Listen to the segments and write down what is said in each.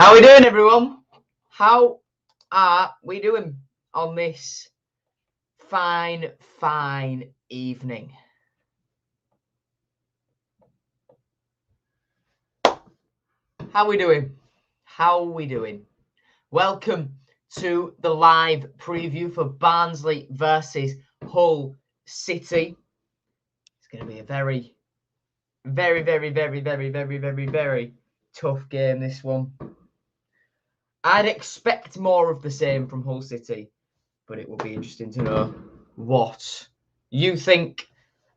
How we doing, everyone? How are we doing on this fine evening? How we doing? How we doing? Welcome to the live preview for Barnsley versus Hull City. It's going to be a very tough game, this one. I'd expect more of the same from Hull City, but it will be interesting to know what you think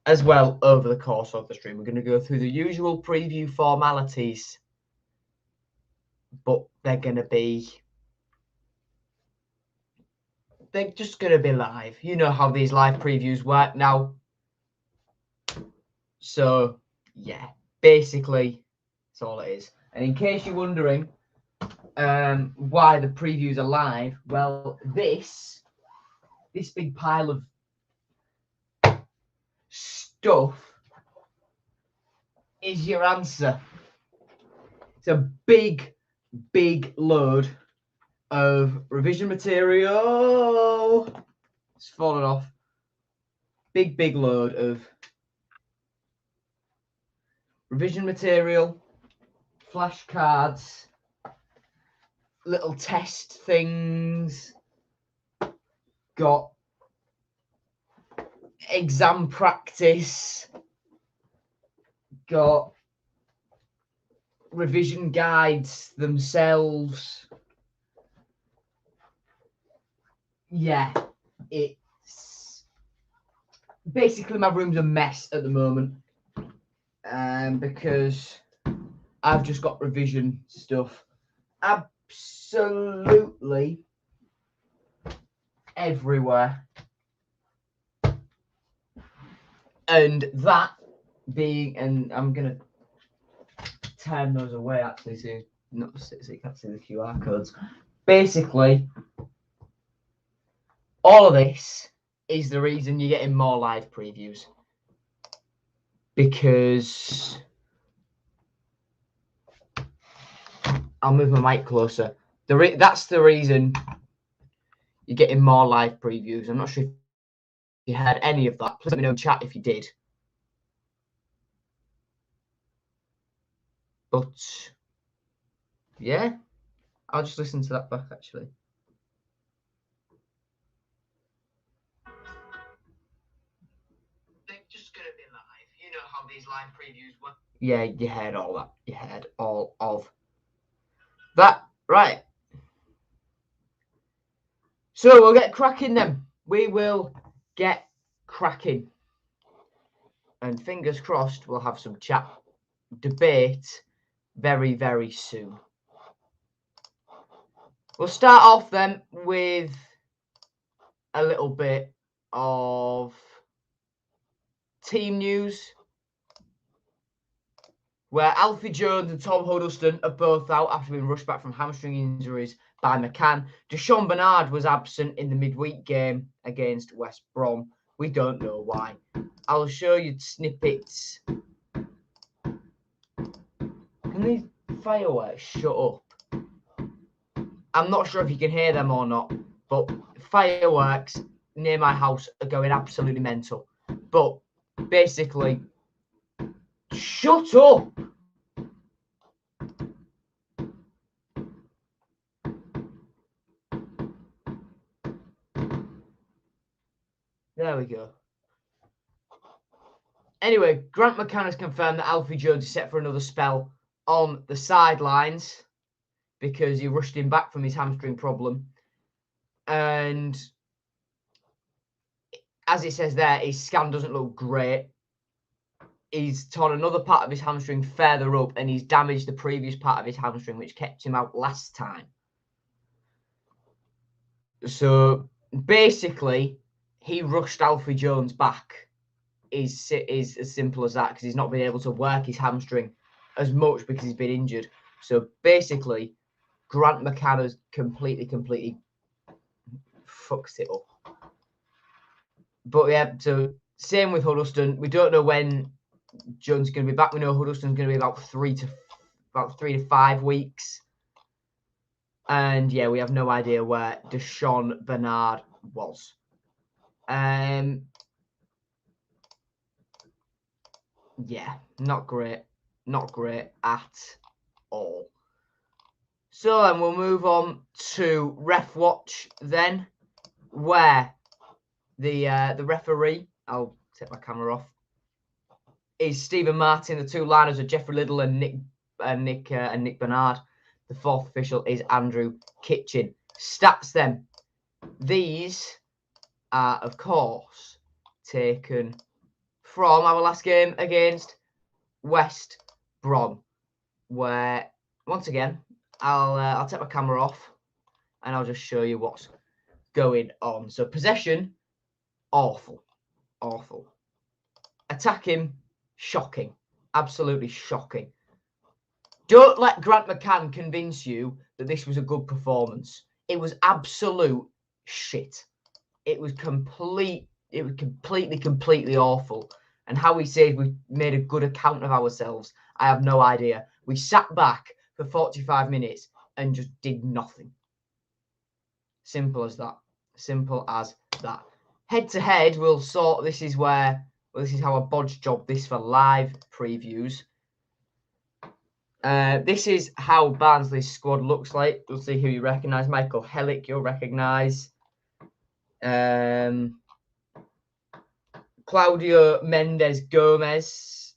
as well over the course of the stream. We're going to go through the usual preview formalities, but they're just going to be live. You know how these live previews work now. So, yeah, basically, that's all it is. And in case you're wondering why the previews are live, well, this big pile of stuff is your answer. It's a big load of revision material. It's fallen off. Big load of revision material, flashcards, little test things, got exam practice, got revision guides themselves. Yeah, it's basically my room's a mess at the moment, because I've just got revision stuff absolutely everywhere. And that being, and I'm gonna turn those away actually so you can't see the QR codes. Basically, all of this is the reason you're getting more live previews, because I'll move my mic closer. That's the reason you're getting more live previews. I'm not sure if you heard any of that. Please let me know in chat if you did. But yeah, I'll just listen to that back actually. They're just gonna be live. You know how these live previews work. Yeah, you heard all that. You heard all of that. Right. So we'll get cracking then. We will get cracking. And fingers crossed we'll have some chat debate very soon. We'll start off then with a little bit of team news, where Alfie Jones and Tom Huddleston are both out after being rushed back from hamstring injuries by McCann. Deshaun Bernard was absent in the midweek game against West Brom. We don't know why. I'll show you snippets. Can these fireworks shut up? I'm not sure if you can hear them or not, but fireworks near my house are going absolutely mental. But basically, shut up! There we go. Anyway, Grant McCann has confirmed that Alfie Jones is set for another spell on the sidelines because he rushed him back from his hamstring problem. And as it says there, his scan doesn't look great. He's torn another part of his hamstring further up, and he's damaged the previous part of his hamstring, which kept him out last time. So basically, he rushed Alfie Jones back. Is as simple as that, because he's not been able to work his hamstring as much because he's been injured. So basically, Grant McCann has completely fucks it up. But yeah, so same with Huddleston. We don't know when Jones is going to be back. We know Huddleston's going to be about 3 to 5 weeks. And yeah, we have no idea where Deshaun Bernard was. Yeah, not great. Not great at all. So then we'll move on to Ref Watch then, where the referee, I'll take my camera off, is Stephen Martin. The two liners are Jeffrey Liddle and Nick Bernard. The fourth official is Andrew Kitchen. Stats then. These are, of course, taken from our last game against West Brom, where once again I'll take my camera off and I'll just show you what's going on. So possession, awful. Attacking, shocking, absolutely shocking. Don't let Grant McCann convince you that this was a good performance. It was absolute shit. It was completely awful. And how we say we made a good account of ourselves, I have no idea. We sat back for 45 minutes and just did nothing. Simple as that. Simple as that. Head to head, we'll sort. This is how I bodge job this for live previews. This is how Barnsley's squad looks like. We'll see who you recognise. Michael Hellick, you'll recognise. Claudio Mendes Gomez.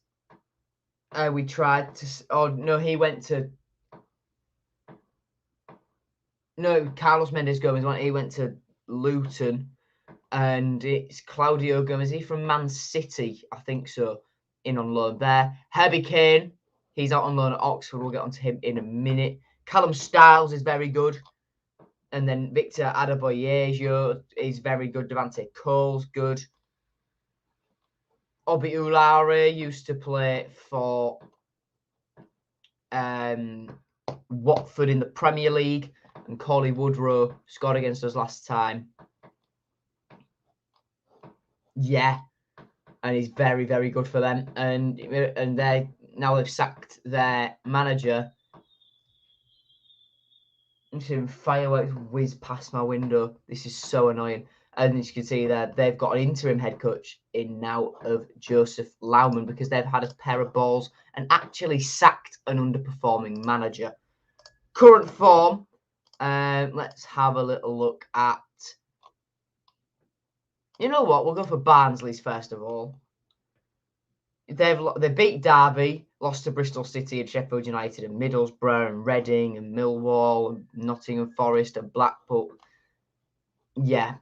We tried to. Oh no, he went to. No, Carlos Mendes Gomez. He went to Luton, and it's Claudio Gomez. Is he from Man City? I think so. In on loan there. Herbie Kane. He's out on loan at Oxford. We'll get onto him in a minute. Callum Styles is very good. And then Victor Adebayo is very good. Devante Cole's good. Obi Ulare used to play for Watford in the Premier League. And Cauley Woodrow scored against us last time. Yeah. And he's very, very good for them. And they've sacked their manager. I'm seeing fireworks whiz past my window. This is so annoying. And as you can see there, they've got an interim head coach in now of Joseph Lauman because they've had a pair of balls and actually sacked an underperforming manager. Current form, let's have a little look at... You know what? We'll go for Barnsley's first of all. They beat Derby, lost to Bristol City and Sheffield United and Middlesbrough and Reading and Millwall and Nottingham Forest and Blackpool. Yeah.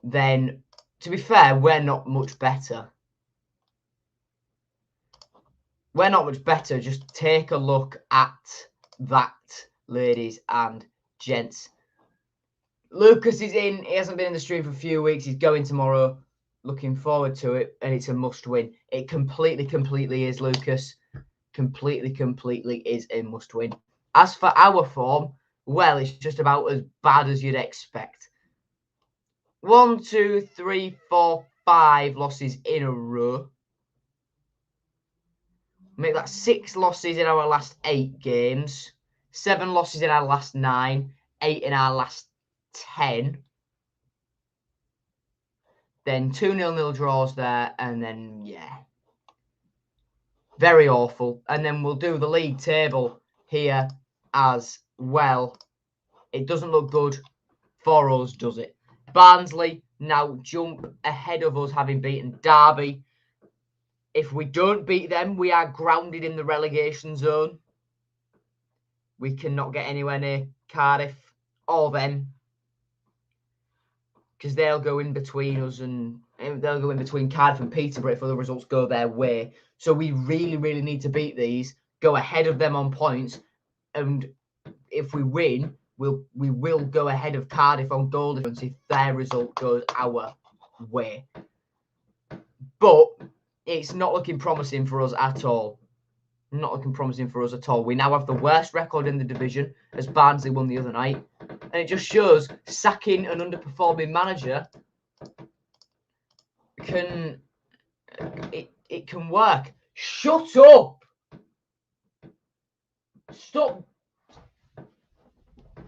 Then, to be fair, we're not much better. Just take a look at that, ladies and gents. Lucas is in. He hasn't been in the stream for a few weeks. He's going tomorrow. Looking forward to it, and it's a must win. It completely is, Lucas. Completely is a must win. As for our form, well, it's just about as bad as you'd expect. 1, 2, 3, 4, 5 losses in a row. Make that 6 losses in our last 8 games. 7 losses in our last 9. 8 in our last 10. Then 2 0-0 draws there, and then, yeah. Very awful. And then we'll do the league table here as well. It doesn't look good for us, does it? Barnsley now jump ahead of us, having beaten Derby. If we don't beat them, we are grounded in the relegation zone. We cannot get anywhere near Cardiff or them, because they'll go in between us and they'll go in between Cardiff and Peterborough if other results go their way. So we really need to beat these, go ahead of them on points, and if we win, we will go ahead of Cardiff on goal difference if their result goes our way. But it's not looking promising for us at all. Not looking promising for us at all. We now have the worst record in the division, as Barnsley won the other night. And it just shows sacking an underperforming manager can work. Shut up! Stop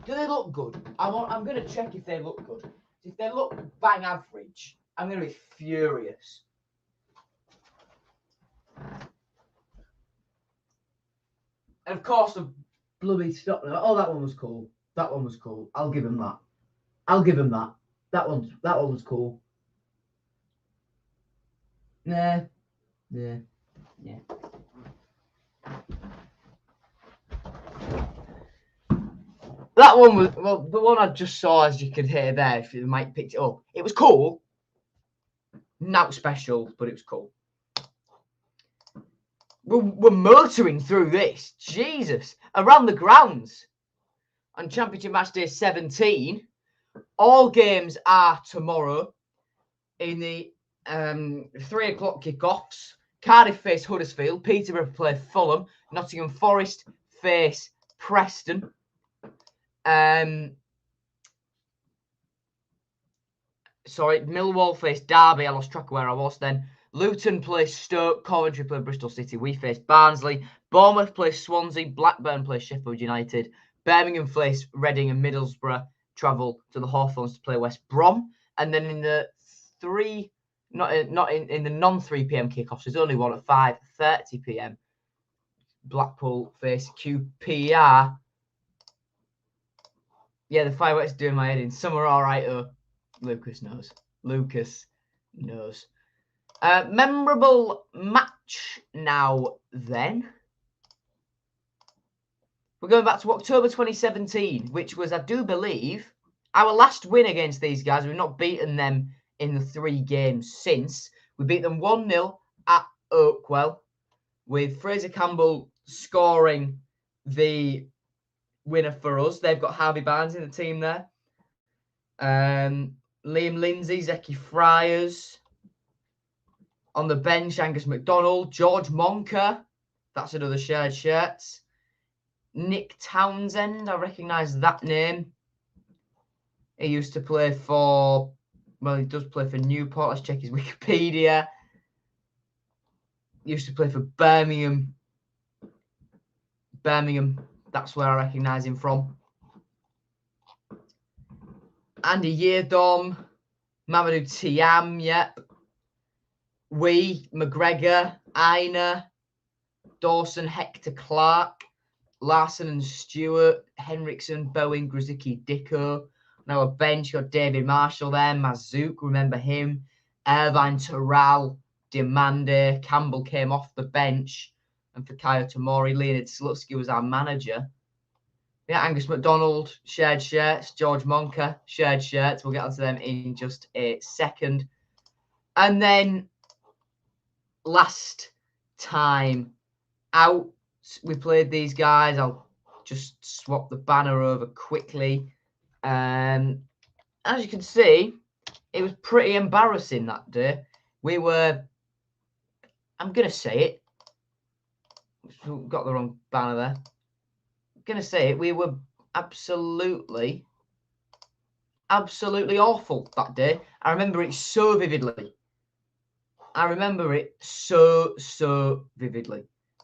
Do they look good? I'm going to check if they look good. If they look bang average, I'm going to be furious. And of course, the bloody stop. Oh, that one was cool. That one was cool. I'll give him that. I'll give him that. That one was cool. Nah. Yeah. Yeah. That one was, well, the one I just saw, as you could hear there, if you might pick it up. It was cool. Not special, but it was cool. We're motoring through this. Jesus. Around the grounds. On Championship Matchday 17. All games are tomorrow in the 3 o'clock kickoffs. Cardiff face Huddersfield. Peterborough play Fulham. Nottingham Forest face Preston. Sorry, Millwall face Derby. I lost track of where I was then. Luton plays Stoke. Coventry play Bristol City. We face Barnsley. Bournemouth plays Swansea. Blackburn plays Sheffield United. Birmingham face Reading, and Middlesbrough travel to the Hawthorns to play West Brom. And then in the in the non-3 p.m. kickoffs, there's only one at 5:30 p.m. Blackpool face QPR. Yeah, the fireworks doing my head in. Some are all right. Lucas knows. Lucas knows. Memorable match now then. We're going back to October 2017, which was, I do believe, our last win against these guys. We've not beaten them in the 3 games since. We beat them 1-0 at Oakwell, with Fraser Campbell scoring the winner for us. They've got Harvey Barnes in the team there. Liam Lindsay, Zeki Friars. On the bench, Angus MacDonald, George Monker. That's another shared shirt. Nick Townsend, I recognise that name. He used to play for, well, he does play for Newport. Let's check his Wikipedia. He used to play for Birmingham. That's where I recognise him from. Andy Yeardom, Mamadou Thiam, yep. McGregor, Aina, Dawson, Hector Clark, Larson and Stewart, Henriksen, Bowen, Grzycki, Dicko. Now a bench, got David Marshall there, Mazouk, remember him, Irvine Terral, Diamande, Campbell came off the bench, and for Fikayo Tomori, Leonid Slutsky was our manager. Yeah, Angus MacDonald, shared shirts, George Monker, shared shirts. We'll get onto them in just a second. And then last time out, we played these guys. I'll just swap the banner over quickly. As you can see, it was pretty embarrassing that day. We were, I'm going to say it. Got the wrong banner there. I'm going to say it. We were absolutely awful that day. I remember it so vividly.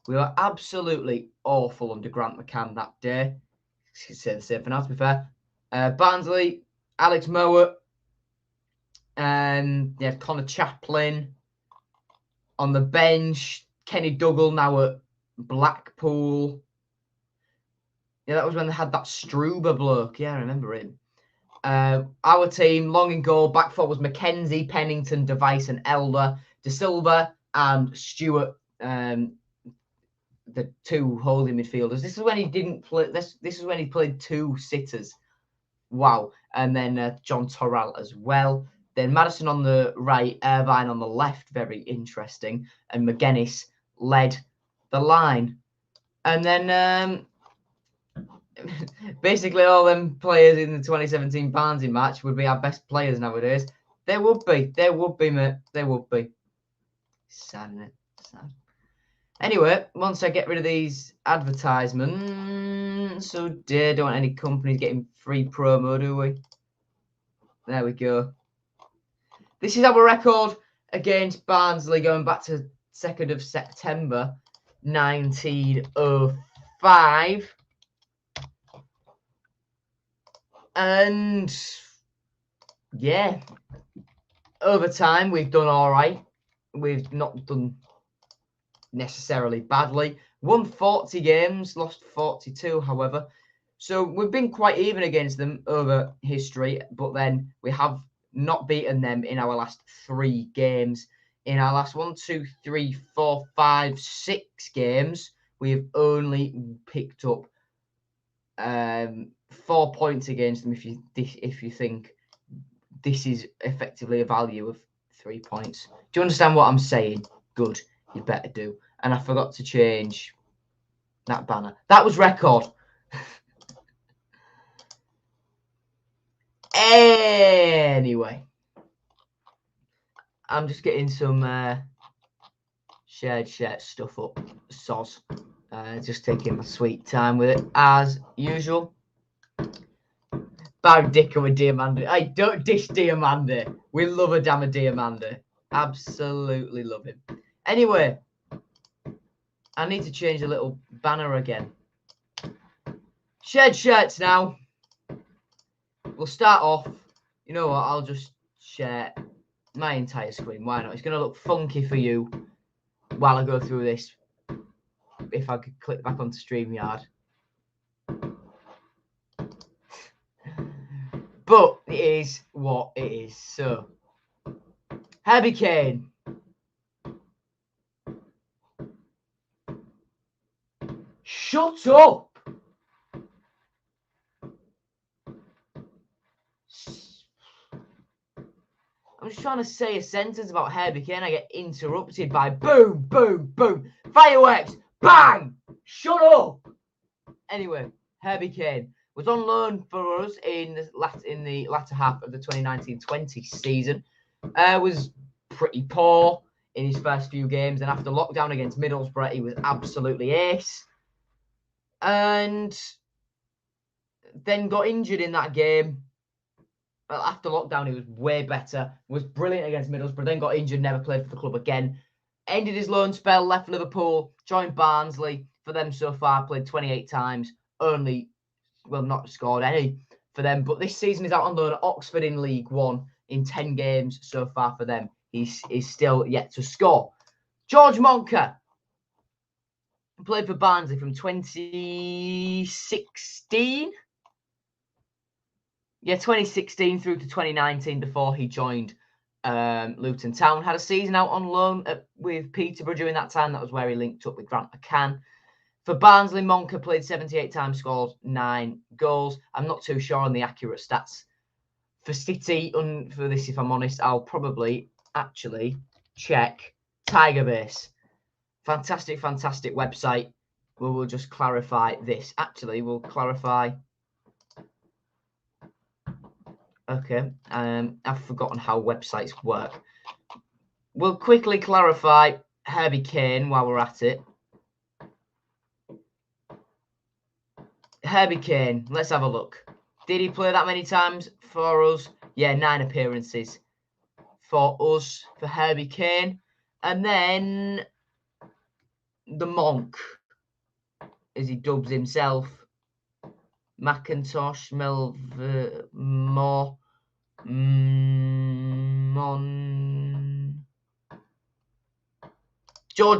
We were absolutely awful under Grant McCann that day. I could say the same for now, to be fair. Barnsley, Alex Mowat, yeah, Connor Chaplin on the bench. Kenny Dougal now at Blackpool. Yeah, that was when they had that Struber bloke. Yeah, I remember him. Our team, long in goal. Back four was Mackenzie, Pennington, Device, and Elder. De Silva and Stewart, the 2 holding midfielders. This is when he didn't play. This is when he played 2 sitters. Wow. And then John Torral as well. Then Madison on the right, Irvine on the left. Very interesting. And McGuinness led the line. And then basically all them players in the 2017 Barnsley match would be our best players nowadays. They would be, mate. They would be. Sad, isn't it? Sad. Anyway, once I get rid of these advertisements, so dear, don't want any companies getting free promo, do we? There we go. This is our record against Barnsley going back to 2nd of September 1905. And yeah, over time we've done all right. We've not done necessarily badly. Won 40 games, lost 42, however. So we've been quite even against them over history, but then we have not beaten them in our last 3 games. In our last 1, 2, 3, 4, 5, 6 games, we have only picked up 4 points against them. If you think this is effectively a value of 3 points, do you understand what I'm saying? Good, you better do. And I forgot to change that banner. That was record. Anyway, I'm just getting some shared stuff up. Soz. Just taking my sweet time with it, as usual. Bad dicker with Diamanda. I don't dish Diamanda. We love a damn Diamanda. Absolutely love him. Anyway, I need to change the little banner again. Shared shirts now. We'll start off. You know what? I'll just share my entire screen. Why not? It's going to look funky for you while I go through this. If I could click back onto StreamYard. But it is what it is. So, Herbie Kane. Shut up! I'm just trying to say a sentence about Herbie Kane. I get interrupted by boom, boom, boom. Fireworks! Bang! Shut up! Anyway, Herbie Kane was on loan for us in the latter half of the 2019-20 season. Was pretty poor in his first few games, and after lockdown against Middlesbrough, he was absolutely ace. And then got injured in that game. Well, after lockdown, he was way better. Was brilliant against Middlesbrough. Then got injured, never played for the club again. Ended his loan spell, left Liverpool, joined Barnsley. For them so far, played 28 times. Not scored any for them. But this season he's out on loan at Oxford in League One in 10 games so far for them. He's still yet to score. George Monker played for Barnsley from 2016. Yeah, 2016 through to 2019 before he joined Luton Town. Had a season out on loan with Peterborough during that time. That was where he linked up with Grant McCann. For Barnsley, Monker played 78 times, scored 9 goals. I'm not too sure on the accurate stats. For City, for this, if I'm honest, I'll probably actually check Tigerbase. Fantastic website. We'll just clarify this. Actually, we'll clarify. Okay, I've forgotten how websites work. We'll quickly clarify Herbie Kane while we're at it. Herbie Kane, let's have a look. Did he play that many times for us? Yeah, 9 appearances for us, for Herbie Kane. And then the Monk, as he dubs himself, Macintosh, George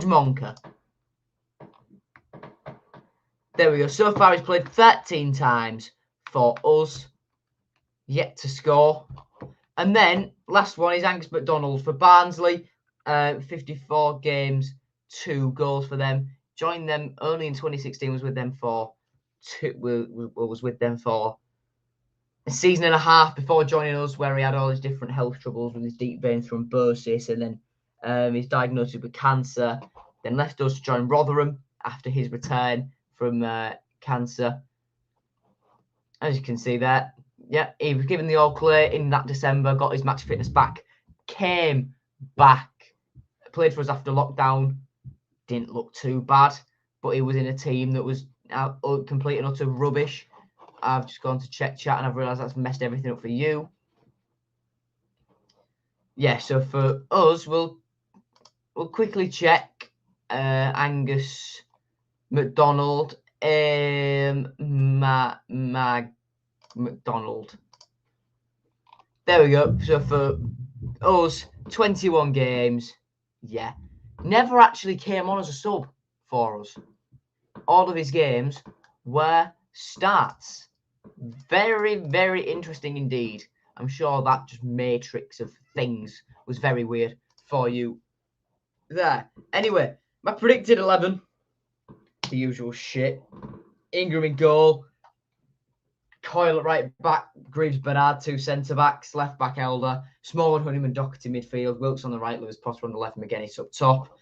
Monker. There we go. So far, he's played 13 times for us. Yet to score. And then, last one is Angus MacDonald for Barnsley. 54 games, 2 goals for them. Joined them only in 2016. Was with them for a season and a half before joining us, where he had all his different health troubles with his deep vein thrombosis, and then he's diagnosed with cancer. Then left us to join Rotherham after his return from cancer. As you can see there, yeah, he was given the all clear in that December, got his match fitness back, came back, played for us after lockdown, didn't look too bad, but he was in a team that was complete and utter rubbish. I've just gone to check chat and I've realised that's messed everything up for you. Yeah, so for us, we'll quickly check Angus MacDonald, McDonald. There we go. So for us, 21 games. Yeah. Never actually came on as a sub for us. All of his games were starts. Very, very interesting indeed. I'm sure that just matrix of things was very weird for you there. Anyway, my predicted 11. The usual shit. Ingram in goal. Coyle at right back. Greaves, Bernard, 2 centre-backs. Left back, Elder. Smallwood, Honeyman, Doherty midfield. Wilkes on the right. Lewis Potter on the left. McGinnis up top.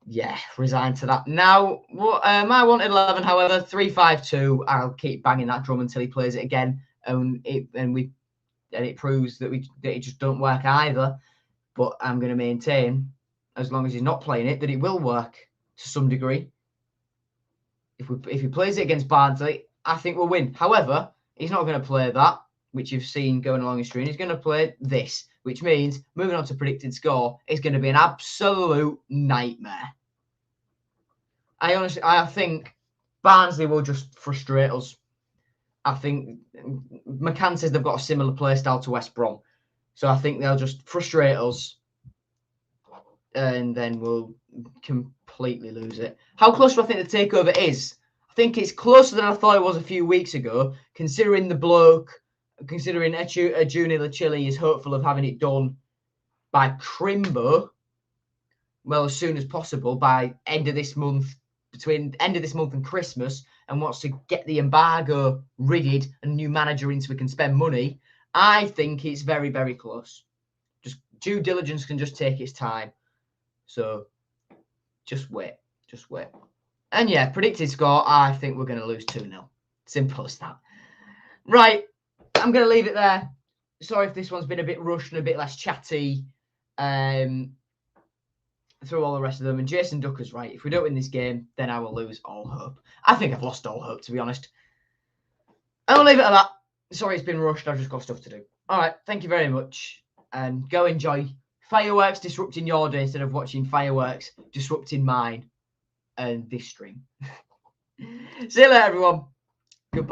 Yeah, resigned to that. Now, my wanted 11, however, 3-5-2. I'll keep banging that drum until he plays it again, and it proves that it just don't work either. But I'm going to maintain, as long as he's not playing it, that it will work to some degree. If he plays it against Barnsley, I think we'll win. However, he's not going to play that, which you've seen going along his screen. He's going to play this, which means moving on to predicted score is going to be an absolute nightmare. I think Barnsley will just frustrate us. I think McCann says they've got a similar play style to West Brom. So I think they'll just frustrate us and then we'll completely lose it. How close do I think the takeover is? I think it's closer than I thought it was a few weeks ago, considering the bloke, considering Ejuni Lachili is hopeful of having it done by Crimbo, well, as soon as possible, by end of this month, between end of this month and Christmas, and wants to get the embargo ridded and a new manager in so we can spend money. I think it's very, very close. Just due diligence can just take its time. So just wait. Just wait. And yeah, predicted score, I think we're going to lose 2-0. Simple as that. Right, I'm going to leave it there. Sorry if this one's been a bit rushed and a bit less chatty through all the rest of them. And Jason Ducker's right. If we don't win this game, then I will lose all hope. I think I've lost all hope, to be honest. I'll leave it at that. Sorry it's been rushed. I've just got stuff to do. All right, thank you very much. And go enjoy fireworks disrupting your day instead of watching fireworks disrupting mine and this stream. See you later, everyone.